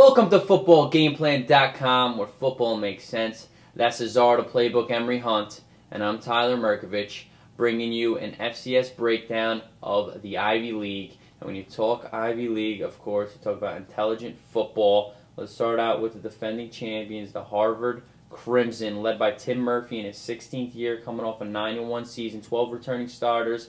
Welcome to footballgameplan.com, where football makes sense. That's Cesar, the playbook, Emery Hunt, and I'm Tyler Merkovich, bringing you an FCS breakdown of the Ivy League. And when you talk Ivy League, of course, you talk about intelligent football. Let's start out with the defending champions, the Harvard Crimson, led by Tim Murphy in his 16th year, coming off a 9-1 season, 12 returning starters.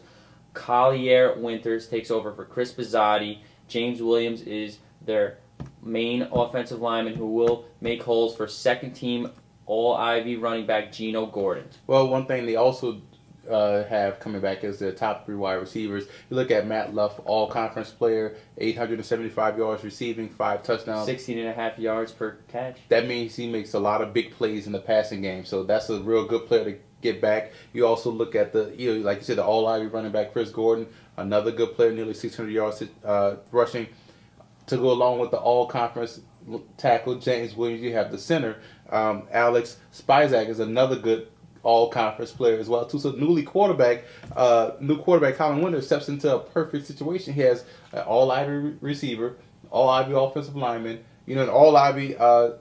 Collier Winters takes over for Chris Bizzotti. James Williams is their main offensive lineman who will make holes for second-team All-Ivy running back Gino Gordon. Well, one thing they also have coming back is their top three wide receivers. You look at Matt Luff, all-conference player, 875 yards receiving, 5 touchdowns. 16.5 yards per catch. That means he makes a lot of big plays in the passing game, so that's a real good player to get back. You also look at like you said, the All-Ivy running back Chris Gordon, another good player, nearly 600 yards rushing. To go along with the all-conference tackle James Williams, you have the center Alex Spizak is another good all-conference player as well too. So new quarterback Colin Winters steps into a perfect situation. He has an all-Ivy receiver, all-Ivy offensive lineman, an all-Ivy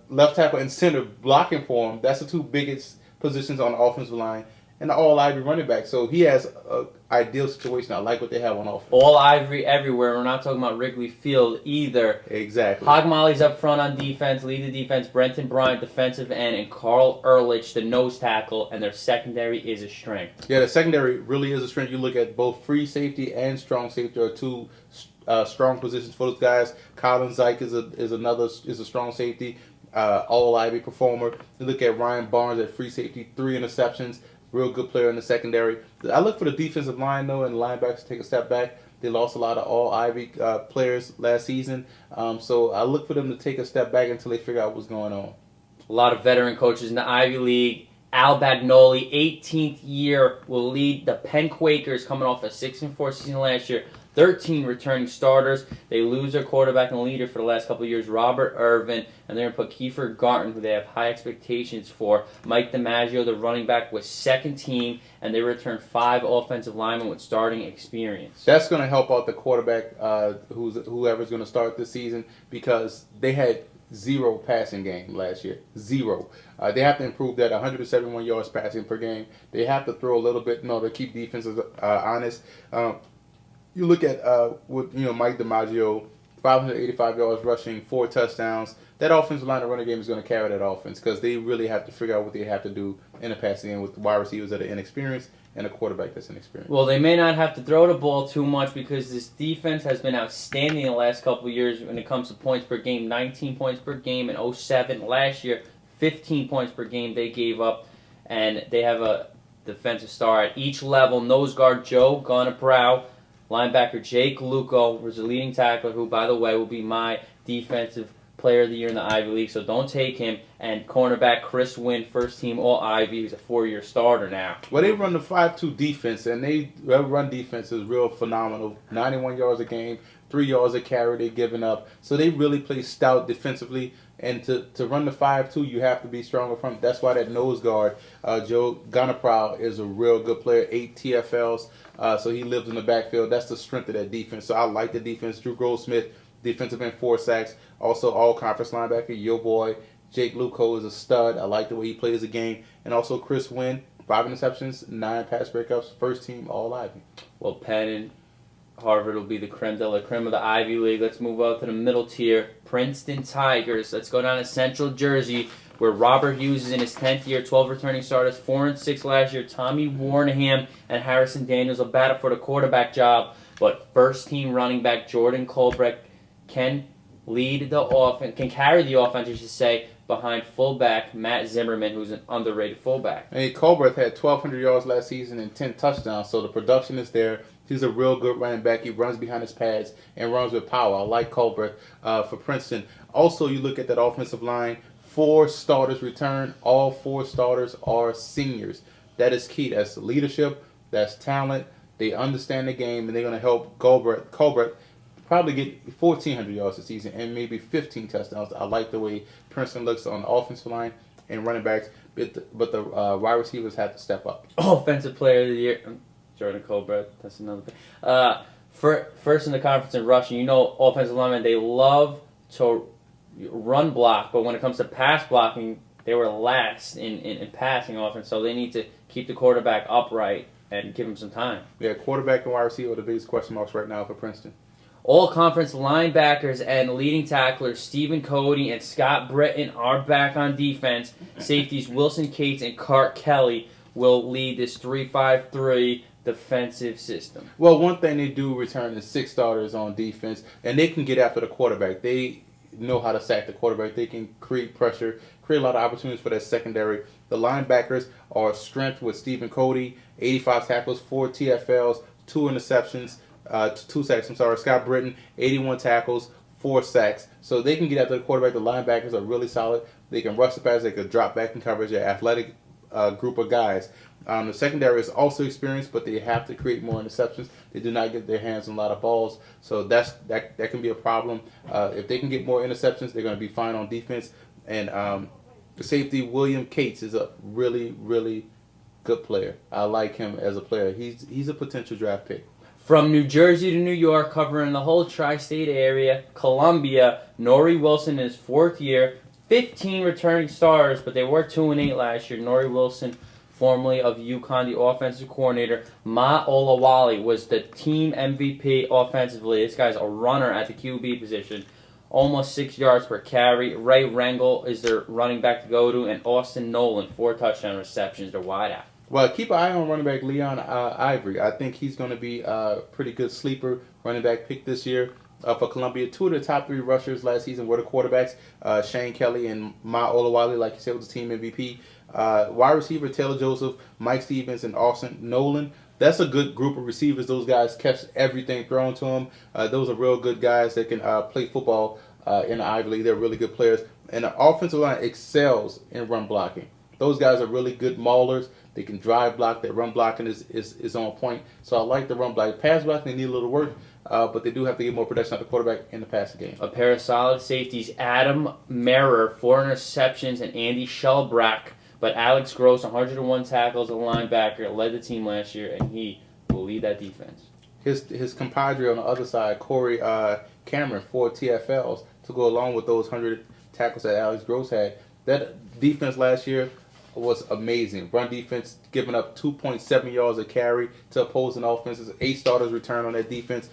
left tackle and center blocking for him. That's the two biggest positions on the offensive line. And the all-Ivy running back. So he has an ideal situation. I like what they have on offense. All-Ivy everywhere. We're not talking about Wrigley Field either. Exactly. Hog Molly's up front on defense, lead the defense. Brenton Bryant, defensive end, and Carl Ehrlich, the nose tackle, and their secondary is a strength. Yeah, the secondary really is a strength. You look at both free safety and strong safety are two strong positions for those guys. Colin Zeich is a strong safety, all-Ivy performer. You look at Ryan Barnes at free safety, 3 interceptions. Real good player in the secondary. I look for the defensive line, though, and the linebackers to take a step back. They lost a lot of all-Ivy players last season. So I look for them to take a step back until they figure out what's going on. A lot of veteran coaches in the Ivy League. Al Bagnoli, 18th year, will lead the Penn Quakers, coming off a 6-4 season last year. 13 returning starters. They lose their quarterback and leader for the last couple of years, Robert Irvin, and they're going to put Kiefer Garton, who they have high expectations for. Mike DiMaggio, the running back, was second team, and they return 5 offensive linemen with starting experience. That's going to help out the quarterback, whoever's going to start this season, because they had 0 passing game last year. 0. They have to improve that. 171 yards passing per game. They have to throw a little bit in order to keep defenses honest. You look at Mike DiMaggio, 585 yards rushing, 4 touchdowns. That offensive line, the running game is going to carry that offense because they really have to figure out what they have to do in the passing game with wide receivers that are inexperienced and a quarterback that's inexperienced. Well, they may not have to throw the ball too much because this defense has been outstanding the last couple of years when it comes to points per game. 19 points per game in 2007. Last year, 15 points per game they gave up, and they have a defensive star at each level. Nose guard Joe Gunnaprow. Linebacker Jake Luco was the leading tackler, who, by the way, will be my defensive player of the year in the Ivy League, so don't take him. And cornerback Chris Wynn, first team All-Ivy. He's a 4-year starter now. Well, they run the 5-2 defense, and their run defense is real phenomenal. 91 yards a game, 3 yards a carry they're giving up. So they really play stout defensively. And to run the 5-2, you have to be strong up front. That's why that nose guard, Joe Gunnaprow, is a real good player. 8 TFLs, so he lives in the backfield. That's the strength of that defense. So I like the defense. Drew Goldsmith, defensive end, 4 sacks. Also all-conference linebacker, your boy. Jake Luco is a stud. I like the way he plays the game. And also Chris Wynn, 5 interceptions, 9 pass breakups, first team All-Ivy. Well, Penn and Harvard will be the creme de la creme of the Ivy League. Let's move up to the middle tier. Princeton Tigers. Let's go down to Central Jersey, where Robert Hughes is in his 10th year, 12 returning starters, 4-6 last year. Tommy Warnham and Harrison Daniels will battle for the quarterback job, but first-team running back Jordan Colbrecht can lead the offense, can carry the offense, I should say, behind fullback Matt Zimmerman, who's an underrated fullback. Hey, Colbert had 1,200 yards last season and 10 touchdowns, so the production is there. He's a real good running back. He runs behind his pads and runs with power. I like Colbert for Princeton. Also, you look at that offensive line, 4 starters return. All 4 starters are seniors. That is key. That's leadership. That's talent. They understand the game, and they're going to help Colbert probably get 1,400 yards this season and maybe 15 touchdowns. I like the way Princeton looks on the offensive line and running backs, but the wide receivers have to step up. Offensive player of the year, Jordan Colbert. That's another thing. First in the conference in rushing. Offensive linemen, they love to run block, but when it comes to pass blocking, they were last in passing offense. So they need to keep the quarterback upright and give him some time. Yeah, quarterback and wide receiver are the biggest question marks right now for Princeton. All-conference linebackers and leading tacklers Stephen Cody and Scott Britton are back on defense. Safeties Wilson Cates and Cart Kelly will lead this 3-5-3 defensive system. Well, one thing they do return is 6 starters on defense, and they can get after the quarterback. They know how to sack the quarterback. They can create pressure, create a lot of opportunities for that secondary. The linebackers are strength with Stephen Cody, 85 tackles, 4 TFLs, 2 interceptions. 2 sacks, Scott Britton, 81 tackles, 4 sacks. So they can get after the quarterback. The linebackers are really solid. They can rush the pass. They can drop back in coverage. They're athletic group of guys. The secondary is also experienced, but they have to create more interceptions. They do not get their hands on a lot of balls. So that can be a problem. If they can get more interceptions, they're going to be fine on defense. And the safety, William Cates, is a really, really good player. I like him as a player. He's a potential draft pick. From New Jersey to New York, covering the whole tri-state area, Columbia, Nori Wilson in his 4th year, 15 returning starters, but they were 2-8 last year. Nori Wilson, formerly of UConn, the offensive coordinator. Ma Olawale was the team MVP offensively. This guy's a runner at the QB position. Almost 6 yards per carry. Ray Rengel is their running back to go to, and Austin Nolan, 4 touchdown receptions. They're wide out. Well, keep an eye on running back Leon Ivory. I think he's going to be a pretty good sleeper running back pick this year for Columbia. 2 of the top 3 rushers last season were the quarterbacks, Shane Kelly and Ma Olawale, like you said, was the team MVP. Wide receiver Taylor Joseph, Mike Stevens, and Austin Nolan. That's a good group of receivers. Those guys catch everything thrown to them. Those are real good guys that can play football in the Ivy League. They're really good players. And the offensive line excels in run blocking. Those guys are really good maulers. They can drive block. Their run blocking is on point. So I like the run block. Pass blocking, they need a little work, but they do have to get more production out of the quarterback in the passing game. A pair of solid safeties, Adam Merrer, 4 interceptions, and Andy Shelbrack. But Alex Gross, 101 tackles, a linebacker, led the team last year, and he will lead that defense. His compadre on the other side, Corey Cameron, 4 TFLs to go along with those 100 tackles that Alex Gross had. That defense last year was amazing. Run defense giving up 2.7 yards a carry to opposing offenses. 8 starters return on that defense.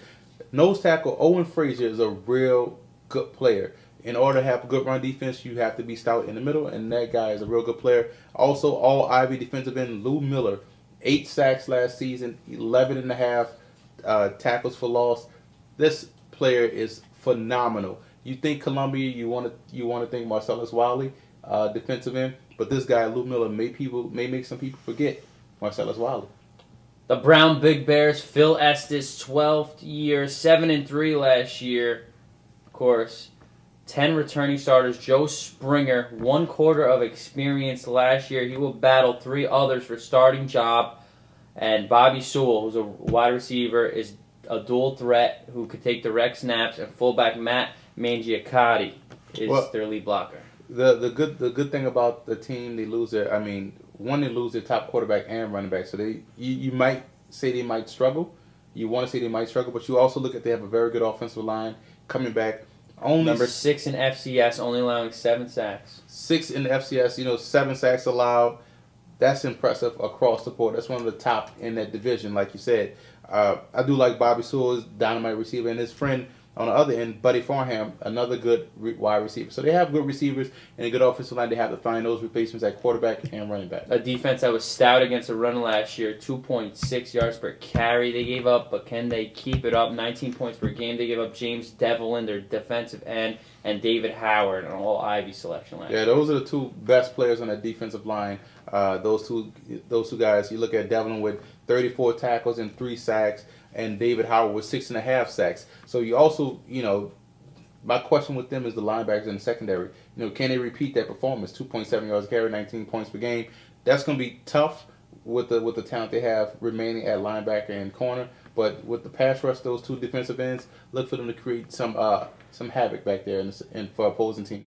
Nose tackle Owen Frazier is a real good player. In order to have a good run defense, you have to be stout in the middle, and that guy is a real good player. Also, all Ivy defensive end Lou Miller, 8 sacks last season, 11.5 tackles for loss. This player is phenomenal. You think Columbia, you want to think Marcellus Wiley, defensive end. But this guy, Lou Miller, may make some people forget Marcellus Wiley. The Brown Big Bears, Phil Estes, 12th year, 7-3 last year. Of course, 10 returning starters. Joe Springer, 1 quarter of experience last year. He will battle 3 others for starting job. And Bobby Sewell, who's a wide receiver, is a dual threat who could take direct snaps. And fullback Matt Mangiacotti is their lead blocker. The good thing about the team, they lose their top quarterback and running back. So you might say they might struggle. You want to say they might struggle, but you also look at they have a very good offensive line coming back. Number 6 in FCS, only allowing 7 sacks. 6 in the FCS, 7 sacks allowed. That's impressive across the board. That's one of the top in that division, like you said. I do like Bobby Sewell's dynamite receiver, and his friend on the other end, Buddy Farnham, another good wide receiver. So they have good receivers and a good offensive line. They have to find those replacements at quarterback and running back. A defense that was stout against the run last year, 2.6 yards per carry they gave up, but can they keep it up? 19 points per game. They gave up James Devlin, their defensive end, and David Howard, an all-Ivy selection last year. Yeah, those are the 2 best players on that defensive line. Those two guys. You look at Devlin with 34 tackles and 3 sacks, and David Howard with 6.5 sacks. So you also, my question with them is the linebackers in the secondary. Can they repeat that performance? 2.7 yards a carry, 19 points per game. That's going to be tough with the talent they have remaining at linebacker and corner. But with the pass rush, those 2 defensive ends, look for them to create some havoc back there for opposing teams.